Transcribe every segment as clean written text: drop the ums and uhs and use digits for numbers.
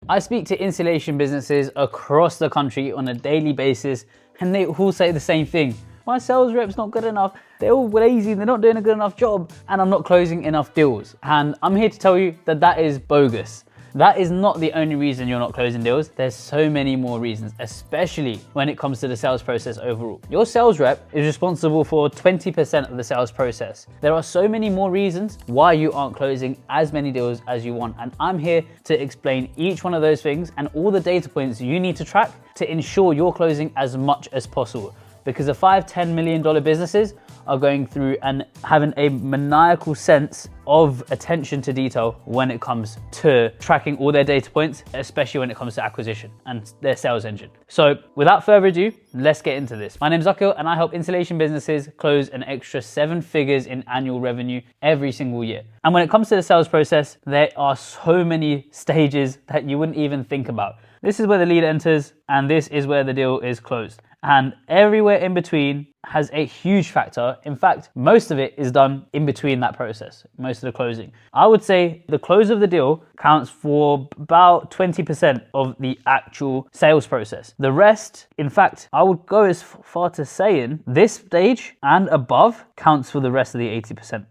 I speak to installation businesses across the country on a daily basis, and they all say the same thing. My sales rep's not good enough. They're all lazy, they're not doing a good enough job, and I'm not closing enough deals. And I'm here to tell you that that is bogus. That is not the only reason you're not closing deals. There's so many more reasons, especially when it comes to the sales process overall. Your sales rep is responsible for 20% of the sales process. There are so many more reasons why you aren't closing as many deals as you want. And I'm here to explain each one of those things and all the data points you need to track to ensure you're closing as much as possible. Because the $5-10 million businesses are going through and having a maniacal sense of attention to detail when it comes to tracking all their data points, especially when it comes to acquisition and their sales engine. So without further ado, let's get into this. My name is Akil and I help installation businesses close an extra 7 figures in annual revenue every single year. And when it comes to the sales process, there are so many stages that you wouldn't even think about. This is where the lead enters and this is where the deal is closed. And everywhere in between has a huge factor. In fact, most of it is done in between that process, most of the closing. I would say the close of the deal counts for about 20% of the actual sales process. The rest, in fact, I would go as far to saying this stage and above counts for the rest of the 80%.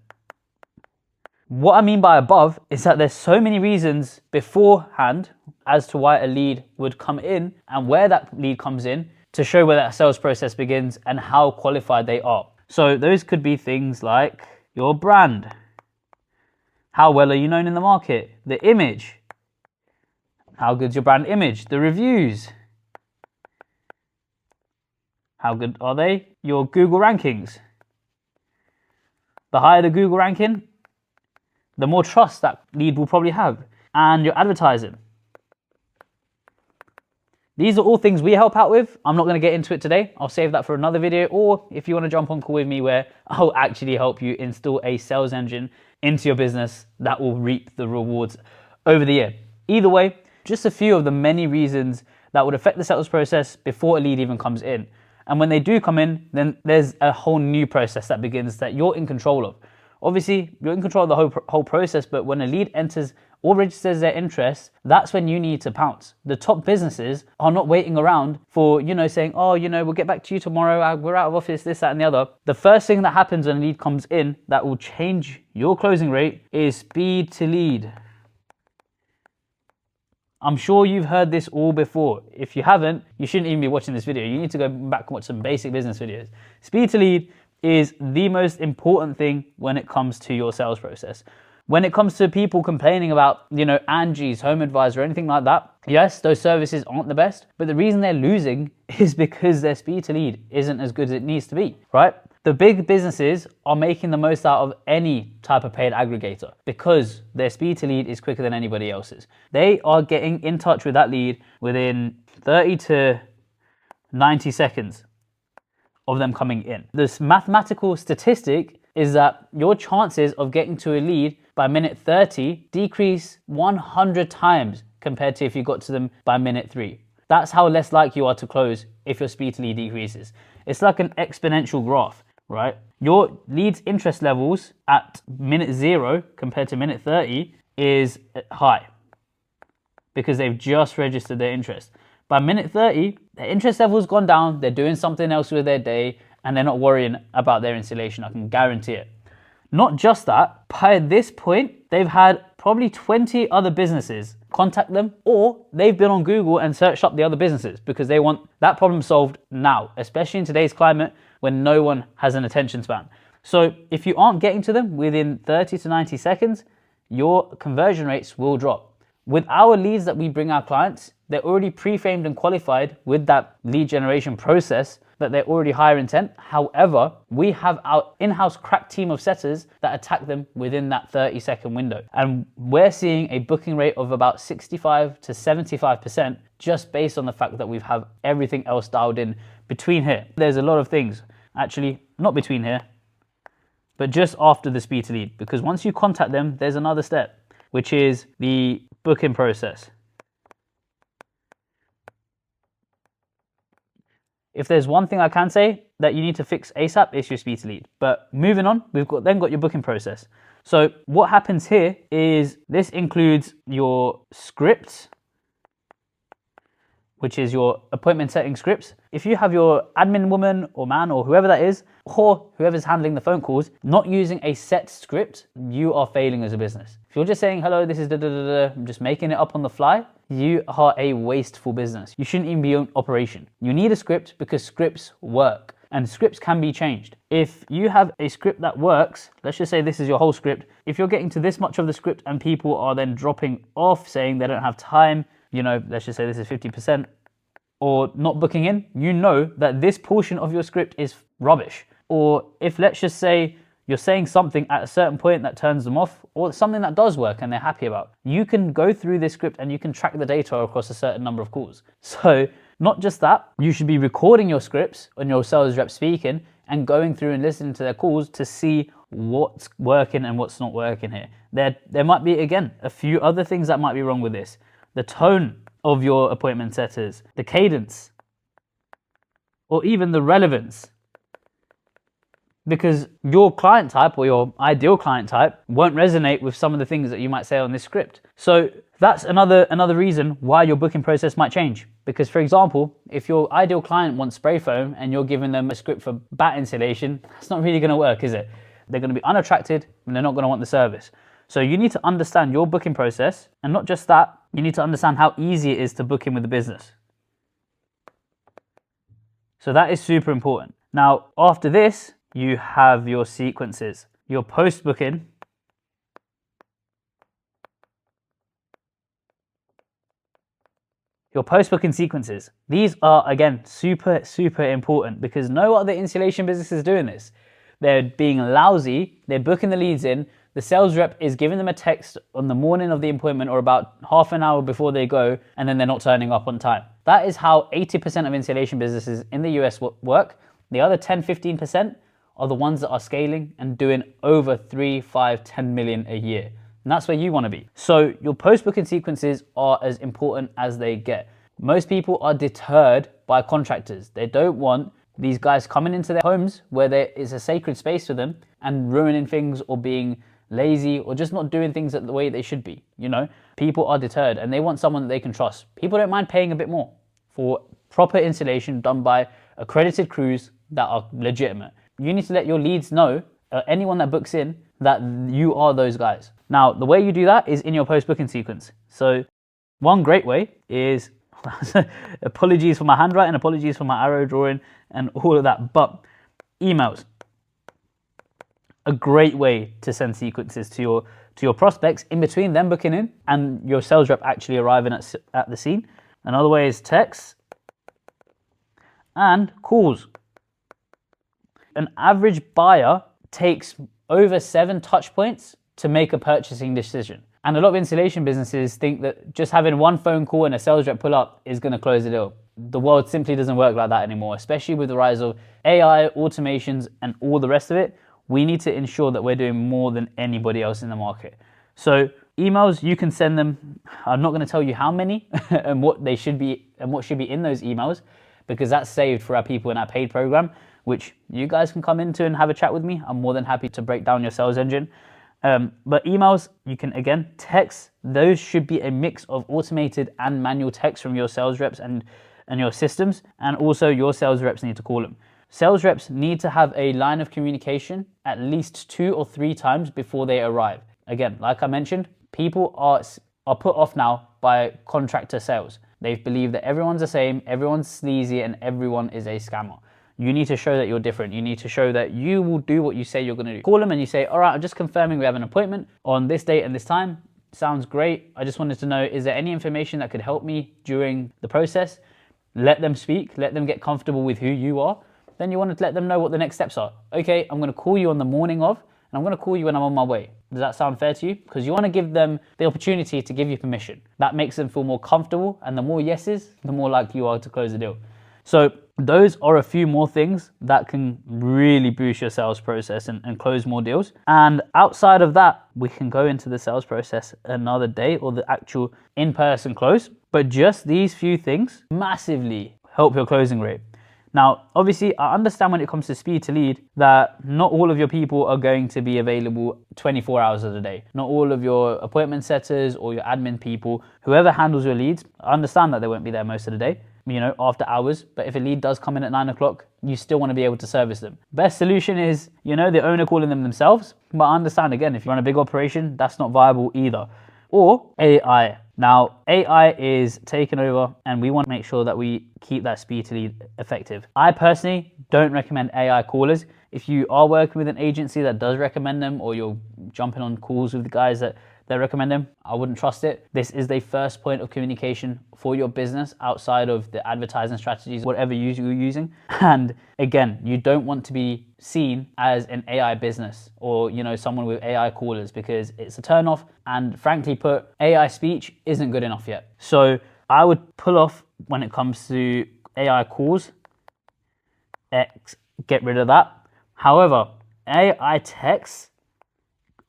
What I mean by above is that there's so many reasons beforehand as to why a lead would come in and where that lead comes in to show where that sales process begins and how qualified they are. So those could be things like your brand. How well are you known in the market? The image. How good's your brand image? The reviews. How good are they? Your Google rankings. The higher the Google ranking, the more trust that lead will probably have. And your advertising. These are all things we help out with. I'm not going to get into it today. I'll save that for another video. Or if you want to jump on call with me where I'll actually help you install a sales engine into your business that will reap the rewards over the year. Either way, just a few of the many reasons that would affect the sales process before a lead even comes in. And when they do come in, then there's a whole new process that begins that you're in control of. Obviously, you're in control of the whole process, but when a lead enters or registers their interest, that's when you need to pounce. The top businesses are not waiting around for, saying, oh, we'll get back to you tomorrow, we're out of office, this, that, and the other. The first thing that happens when a lead comes in that will change your closing rate is speed to lead. I'm sure you've heard this all before. If you haven't, you shouldn't even be watching this video. You need to go back and watch some basic business videos. Speed to lead is the most important thing when it comes to your sales process. When it comes to people complaining about, Angie's, Home Advisor, or anything like that, yes, those services aren't the best, but the reason they're losing is because their speed to lead isn't as good as it needs to be, right? The big businesses are making the most out of any type of paid aggregator because their speed to lead is quicker than anybody else's. They are getting in touch with that lead within 30 to 90 seconds of them coming in. This mathematical statistic is that your chances of getting to a lead by minute 30 decrease 100 times compared to if you got to them by minute 3. That's how less likely you are to close if your speed to lead decreases. It's like an exponential graph, right? Your lead's interest levels at minute 0 compared to minute 30 is high because they've just registered their interest. By minute 30, their interest level's gone down, they're doing something else with their day, and they're not worrying about their installation, I can guarantee it. Not just that, by this point, they've had probably 20 other businesses contact them, or they've been on Google and searched up the other businesses because they want that problem solved now, especially in today's climate when no one has an attention span. So if you aren't getting to them within 30 to 90 seconds, your conversion rates will drop. With our leads that we bring our clients, they're already pre-framed and qualified with that lead generation process that they're already higher intent. However, we have our in-house crack team of setters that attack them within that 30-second window. And we're seeing a booking rate of about 65 to 75% just based on the fact that we have everything else dialed in between here. There's a lot of things, actually, not between here, but just after the speed to lead. Because once you contact them, there's another step, which is the booking process. If there's one thing I can say that you need to fix ASAP, it's your speed to lead. But moving on, we've then got your booking process. So what happens here is this includes your scripts which is your appointment setting scripts. If you have your admin woman or man or whoever that is, or whoever's handling the phone calls, not using a set script, you are failing as a business. If you're just saying, hello, this is da da da da, I'm just making it up on the fly, you are a wasteful business. You shouldn't even be in operation. You need a script because scripts work and scripts can be changed. If you have a script that works, let's just say this is your whole script. If you're getting to this much of the script and people are then dropping off saying they don't have time, you know, let's just say this is 50%, or not booking in, you know that this portion of your script is rubbish. Or if let's just say you're saying something at a certain point that turns them off, or something that does work and they're happy about, you can go through this script and you can track the data across a certain number of calls. So not just that, you should be recording your scripts when your sales rep speaking and going through and listening to their calls to see what's working and what's not working here. There might be, again, a few other things that might be wrong with this. The tone of your appointment setters, the cadence, or even the relevance. Because your client type or your ideal client type won't resonate with some of the things that you might say on this script. So that's another reason why your booking process might change. Because for example, if your ideal client wants spray foam and you're giving them a script for bat insulation, that's not really going to work, is it? They're going to be unattracted and they're not going to want the service. So you need to understand your booking process, and not just that, you need to understand how easy it is to book in with the business. So that is super important. Now, after this, you have your sequences, your post-booking, sequences. These are, again, super important because no other insulation business is doing this. They're being lousy, they're booking the leads in, the sales rep is giving them a text on the morning of the appointment or about half an hour before they go, and then they're not turning up on time. That is how 80% of insulation businesses in the US work. The other 10-15% are the ones that are scaling and doing over 3, 5, 10 million a year. And that's where you want to be. So your post-booking sequences are as important as they get. Most people are deterred by contractors. They don't want these guys coming into their homes where there is a sacred space for them and ruining things or being lazy or just not doing things the way they should be. You know, people are deterred and they want someone that they can trust. People don't mind paying a bit more for proper installation done by accredited crews that are legitimate. You need to let your leads know, anyone that books in, that you are those guys. Now, the way you do that is in your post-booking sequence. So one great way is, apologies for my handwriting, apologies for my arrow drawing and all of that, but emails. A great way to send sequences to your prospects in between them booking in and your sales rep actually arriving at the scene. Another way is texts and calls. An average buyer takes over 7 touch points to make a purchasing decision. And a lot of insulation businesses think that just having one phone call and a sales rep pull up is going to close the deal. The world simply doesn't work like that anymore, especially with the rise of AI, automations, and all the rest of it. We need to ensure that we're doing more than anybody else in the market. So emails, you can send them. I'm not going to tell you how many and what they should be and what should be in those emails, because that's saved for our people in our paid program, which you guys can come into and have a chat with me. I'm more than happy to break down your sales engine. But emails, you can, again, text. Those should be a mix of automated and manual text from your sales reps and your systems. And also your sales reps need to call them. Sales reps need to have a line of communication at least 2 or 3 times before they arrive. Again, like I mentioned, people are put off now by contractor sales. They believe that everyone's the same, everyone's sleazy, and everyone is a scammer. You need to show that you're different. You need to show that you will do what you say you're going to do. Call them and you say, all right, I'm just confirming we have an appointment on this date and this time. Sounds great. I just wanted to know, is there any information that could help me during the process? Let them speak. Let them get comfortable with who you are. Then you want to let them know what the next steps are. Okay, I'm going to call you on the morning of, and I'm going to call you when I'm on my way. Does that sound fair to you? Because you want to give them the opportunity to give you permission. That makes them feel more comfortable, and the more yeses, the more likely you are to close the deal. So those are a few more things that can really boost your sales process and close more deals. And outside of that, we can go into the sales process another day or the actual in-person close. But just these few things massively help your closing rate. Now, obviously, I understand when it comes to speed to lead that not all of your people are going to be available 24 hours of the day. Not all of your appointment setters or your admin people, whoever handles your leads, I understand that they won't be there most of the day. after hours. But if a lead does come in at 9 o'clock, you still want to be able to service them. Best solution is, the owner calling them themselves. But I understand, again, if you run a big operation, that's not viable either. Or AI. Now, AI is taken over, and we want to make sure that we keep that speed to lead effective. I personally don't recommend AI callers. If you are working with an agency that does recommend them, or you're jumping on calls with the guys that recommend them, I wouldn't trust it. This is the first point of communication for your business outside of the advertising strategies, whatever you're using. And again, you don't want to be seen as an AI business or, someone with AI callers, because it's a turn off. And frankly put, AI speech isn't good enough yet. So I would pull off when it comes to AI calls. Get rid of that. However, AI texts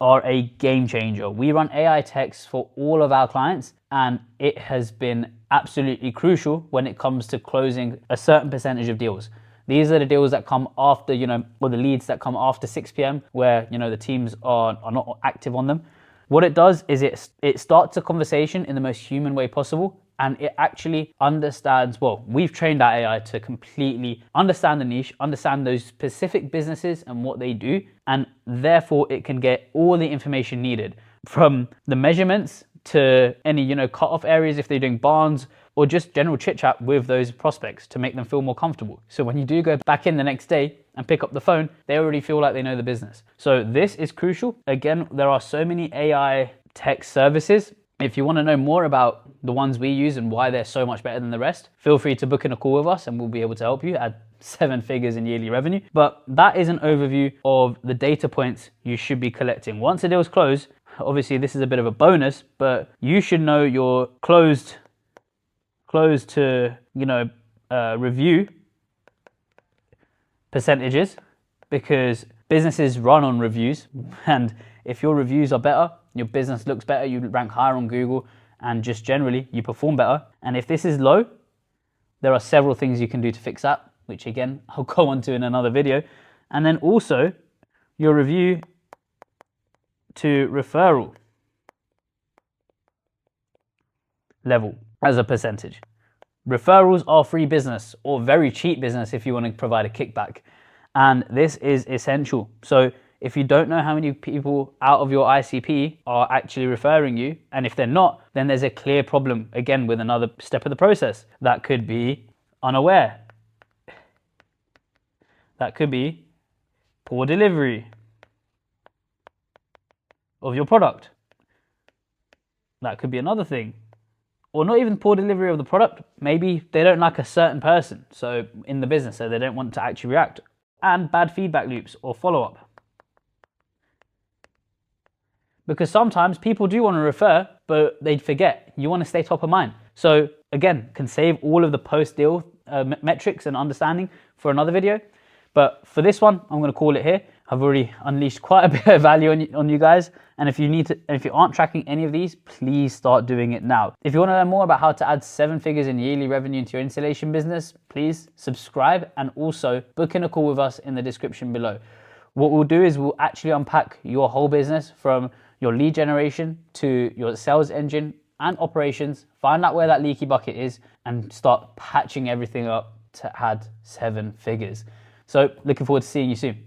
are a game changer. We run AI texts for all of our clients, and it has been absolutely crucial when it comes to closing a certain percentage of deals. These are the deals that come after, or the leads that come after 6 p.m. where, the teams are not active on them. What it does is it starts a conversation in the most human way possible, and it actually understands, we've trained our AI to completely understand the niche, understand those specific businesses and what they do, and therefore it can get all the information needed, from the measurements to any, cut-off areas if they're doing barns, or just general chit-chat with those prospects to make them feel more comfortable. So when you do go back in the next day and pick up the phone, they already feel like they know the business. So this is crucial. Again, there are so many AI tech services. If you want to know more about the ones we use and why they're so much better than the rest, feel free to book in a call with us and we'll be able to help you add 7 figures in yearly revenue. But that is an overview of the data points you should be collecting. Once a deal's closed, obviously this is a bit of a bonus, but you should know your closed to review percentages, because businesses run on reviews, and if your reviews are better, your business looks better, you rank higher on Google, and just generally you perform better. And if this is low, there are several things you can do to fix that, which again I'll go on to in another video. And then also your review to referral level as a percentage. Referrals are free business, or very cheap business if you want to provide a kickback, and this is essential. So if you don't know how many people out of your ICP are actually referring you, and if they're not, then there's a clear problem, again, with another step of the process. That could be unaware. That could be poor delivery of your product. That could be another thing. Or not even poor delivery of the product. Maybe they don't like a certain person in the business, so they don't want to actually react. And bad feedback loops or follow-up. Because sometimes people do want to refer, but they forget. You want to stay top of mind. So again, can save all of the post-deal metrics and understanding for another video. But for this one, I'm going to call it here. I've already unleashed quite a bit of value on you guys. And if you aren't tracking any of these, please start doing it now. If you want to learn more about how to add 7 figures in yearly revenue into your installation business, please subscribe and also book in a call with us in the description below. What we'll do is we'll actually unpack your whole business, from your lead generation to your sales engine and operations, find out where that leaky bucket is, and start patching everything up to add 7 figures. So looking forward to seeing you soon.